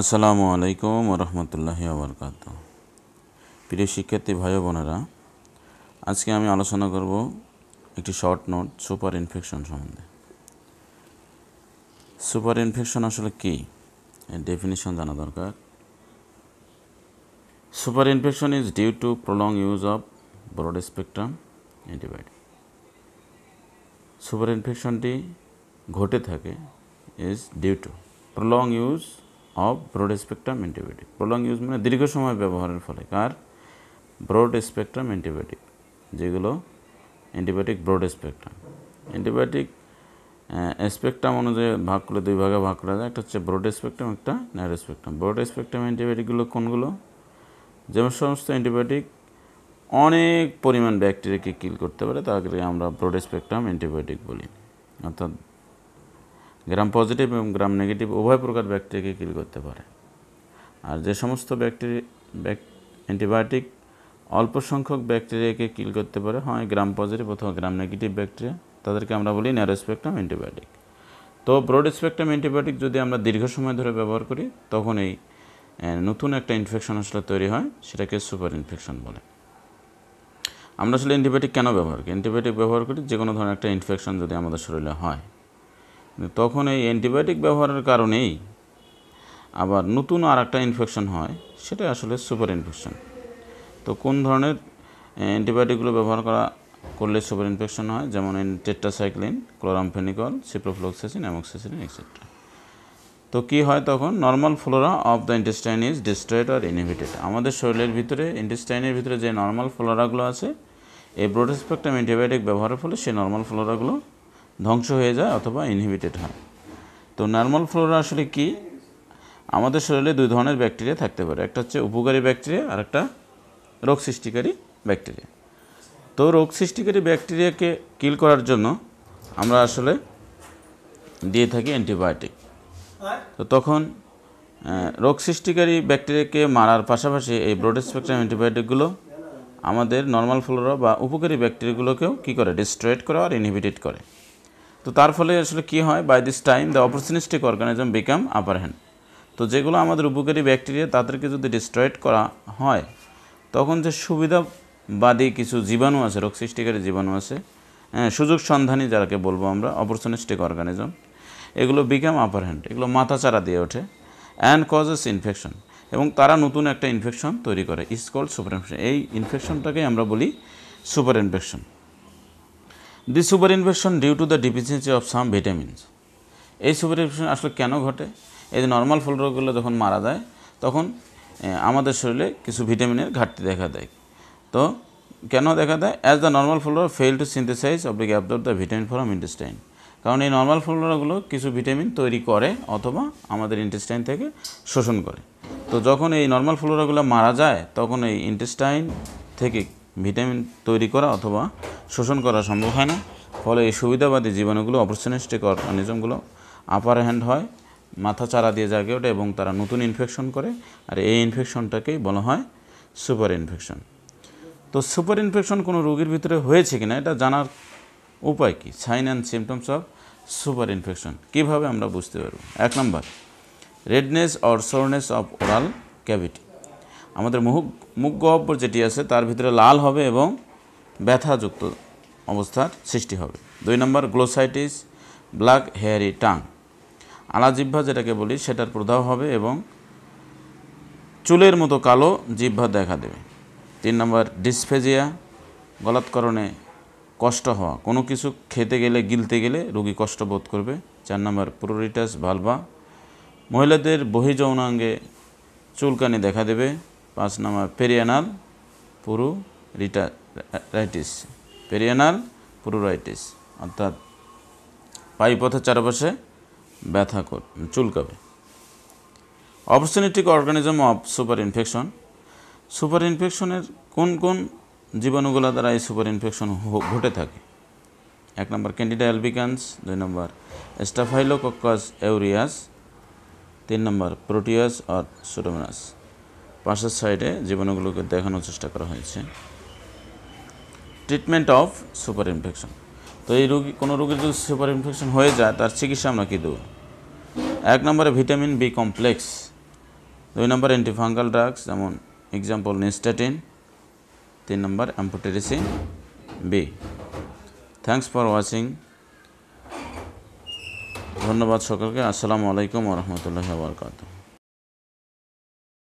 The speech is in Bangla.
আসসালামু আলাইকুম ওরহমতুল্লাহি ওয়াবারাকাতুহু। প্রিয় শিক্ষার্থী ভাই বোনেরা, আজকে আমি আলোচনা করব একটি শর্ট নোট সুপার ইনফেকশন সম্বন্ধে। সুপার ইনফেকশন আসলে কি, এর ডেফিনিশন জানা দরকার। Super infection is due to prolong use of broad spectrum antibiotic. Super ইনফেকশনটি ঘটে থাকে is due to prolong use of broad spectrum antibiotic. Prolong use মানে দীর্ঘ সময় ব্যবহারের ফলে কার? ব্রড স্পেকট্রাম অ্যান্টিবায়োটিক, যেগুলো antibiotic broad spectrum. Antibiotic spectrum অনুযায়ী ভাগ করে দুই ভাগে ভাগ করা যায়, একটা হচ্ছে ব্রড স্পেকট্রাম, একটা ন্যারো স্পেকট্রাম। ব্রড স্পেকট্রাম অ্যান্টিবায়োটিকগুলো কোনগুলো? যেমন সমস্ত অ্যান্টিবায়োটিক অনেক পরিমাণ ব্যাকটেরিয়াকে কিল করতে পারে, তাকে আমরা ব্রড স্পেকট্রাম অ্যান্টিবায়োটিক বলি। অর্থাৎ গ্রাম পজিটিভ এবং গ্রাম নেগেটিভ উভয় প্রকার ব্যাকটেরিয়াকে কিল করতে পারে। আর যে সমস্ত অ্যান্টিবায়োটিক অল্প সংখ্যক ব্যাকটেরিয়াকে কিল করতে পারে, হয় গ্রাম পজিটিভ অথবা গ্রাম নেগেটিভ ব্যাকটেরিয়া, তাদেরকে আমরা বলি ন্যারো স্পেকট্রাম অ্যান্টিবায়োটিক। তো ব্রড স্পেকট্রাম অ্যান্টিবায়োটিক যদি আমরা দীর্ঘ সময় ধরে ব্যবহার করি, তখন এই নতুন একটা ইনফেকশন আসলে তৈরি হয়, সেটাকে সুপার ইনফেকশন বলে। আমরা আসলে অ্যান্টিবায়োটিক কেন ব্যবহার করি? অ্যান্টিবায়োটিক ব্যবহার করি যে কোনো ধরনের একটা ইনফেকশন যদি আমাদের শরীরে হয়, তখন এই অ্যান্টিবায়োটিক ব্যবহারের কারণেই আবার নতুন আর একটা ইনফেকশন হয়, সেটা আসলে সুপার ইনফেকশন। তো কোন ধরনের অ্যান্টিবায়োটিকগুলো ব্যবহার করলে সুপার ইনফেকশন হয়? যেমন tetracycline, chloramphenicol, ciprofloxacin, amoxicillin etcetera. তো কী হয় তখন? Normal Flora of the intestine is destroyed or inhibited. আমাদের শরীরের ভিতরে ইন্টেস্টাইনের ভিতরে যে নর্মাল ফ্লোরাগুলো আছে, এই ব্রড স্পেকট্রাম অ্যান্টিবায়োটিক ব্যবহারের ফলে সেই নর্মাল ফ্লোরাগুলো ধ্বংস হয়ে যায় অথবা ইনহিবিটেড হয়। তো নর্মাল ফ্লোরা আসলে কি? আমাদের শরীরে দুই ধরনের ব্যাকটেরিয়া থাকতে পারে, একটা হচ্ছে উপকারী ব্যাকটেরিয়া আর একটা রোগ সৃষ্টিকারী ব্যাকটেরিয়া। তো রোগ সৃষ্টিকারী ব্যাকটেরিয়াকে কিল করার জন্য আমরা আসলে দিয়ে থাকি অ্যান্টিবায়োটিক। তো তখন রোগ সৃষ্টিকারী ব্যাকটেরিয়াকে মারার পাশাপাশি এই ব্রড স্পেকট্রাম অ্যান্টিবায়োটিকগুলো আমাদের নর্মাল ফ্লোরা বা উপকারী ব্যাকটেরিয়াগুলোকেও কী করে? ডিস্ট্রয়েড করে আর ইনহিবিটেড করে। তো তার ফলে আসলে কী হয়? By this time the opportunistic organism become upper hand. তো যেগুলো আমাদের উপকারী ব্যাকটেরিয়া, তাদেরকে যদি ডিস্ট্রয়েড করা হয়, তখন যে সুবিধাবাদী কিছু জীবাণু আছে, রোগ সৃষ্টিকারী জীবাণু আছে, সুযোগ সন্ধানী যারাকে বলবো আমরা, অপরচুনিস্টিক অর্গানিজম, এগুলো বিকাম আপার হ্যান্ড, এগুলো মাথাচাড়া দিয়ে ওঠে অ্যান্ড কজেস ইনফেকশন, এবং তারা নতুন একটা ইনফেকশন তৈরি করে, ইজ কল্ড সুপার ইনফেকশন। এই ইনফেকশনটাকে আমরা বলি super infection. This super infection due to the deficiency of some vitamins. এই সুপার ইনফেকশন আসলে কেন ঘটে? এই যে নর্মাল ফ্লোরাগুলো যখন মারা যায়, তখন আমাদের শরীরে কিছু ভিটামিনের ঘাটতি দেখা দেয়। তো কেন দেখা দেয়? As the normal Flora fail to synthesise oblique absorb the vitamin from intestine. কারণ এই নর্মাল ফ্লোরাগুলো কিছু ভিটামিন তৈরি করে অথবা আমাদের ইন্টেস্টাইন থেকে শোষণ করে। তো যখন এই নর্মাল ফ্লোরাগুলো মারা যায়, তখন এই ইন্টেস্টাইন থেকে ভিটামিন তৈরি করা অথবা শোষণ করা সম্ভব হয় না। ফলে এই সুবিধাবাদী জীবাণুগুলো, অপরচুনিস্টিক অর্গানিজমগুলো আপার হ্যান্ড হয়, মাথা চারা দিয়ে জাগে ওঠে এবং তারা নতুন ইনফেকশন করে। আর এই ইনফেকশনটাকেই বলা হয় সুপার ইনফেকশন। তো সুপার ইনফেকশন কোনো রোগীর ভিতরে হয়েছে কিনা এটা জানার উপায় কি? Sign and symptoms of super infection কীভাবে আমরা বুঝতে পারব? 1 number, redness or soreness of oral cavity. আমাদের মুখ গহ্বর যেটি আছে, তার ভিতরে লাল হবে এবং ব্যথাযুক্ত অবস্থার সৃষ্টি হবে। 2 নম্বর, গ্লোসাইটিস, ব্ল্যাক হেয়ারি টাং, আলা জিহ্বা যেটাকে বলি, সেটার প্রদাহ হবে এবং চুলের মতো কালো জিহ্বা দেখা দেবে। 3 নম্বর, ডিসফেজিয়া, গলাৎকরণে কষ্ট হওয়া, কোনো কিছু খেতে গেলে, গিলতে গেলে রোগী কষ্ট বোধ করবে। 4 নম্বর, প্রোরিটাস ভালভা, মহিলাদের বহির্যৌনাঙ্গে চুলকানি দেখা দেবে। 5 নম্বর, পেরিয়ানাল পুরুরাইটিস, পেরিয়ানাল পুরুরাইটিস, অর্থাৎ পায়ুপথের চারপাশে ব্যথা চুলকাবে। Opportunistic organism of super infection. Super ইনফেকশনের কোন কোন জীবাণুগুলো দ্বারা এই সুপার ইনফেকশন ঘটে থাকে? 1 নম্বর, ক্যান্ডিডা অ্যালবিকান্স। 2 নম্বর, স্টাফাইলোকক্কাস অ্যাউরিয়াস। 3 নম্বর, প্রোটিয়াস আর সুডোমোনাস। পাশের সাইডে জীবাণুগুলোকে দেখানোর চেষ্টা করা হয়েছে। Treatment of super infection. তো এই কোনো রোগীর যদি সুপার ইনফেকশন হয়ে যায়, তার চিকিৎসা আমরা কী দেবো? 1 নম্বরে vitamin B complex, 2 number antifungal drugs, যেমন example nystatin. 3 number amphotericin B. Thanks for watching. ধন্যবাদ সকলকে। আসসালামু আলাইকুম ওয়া রাহমাতুল্লাহি ওয়া বারাকাতুহু।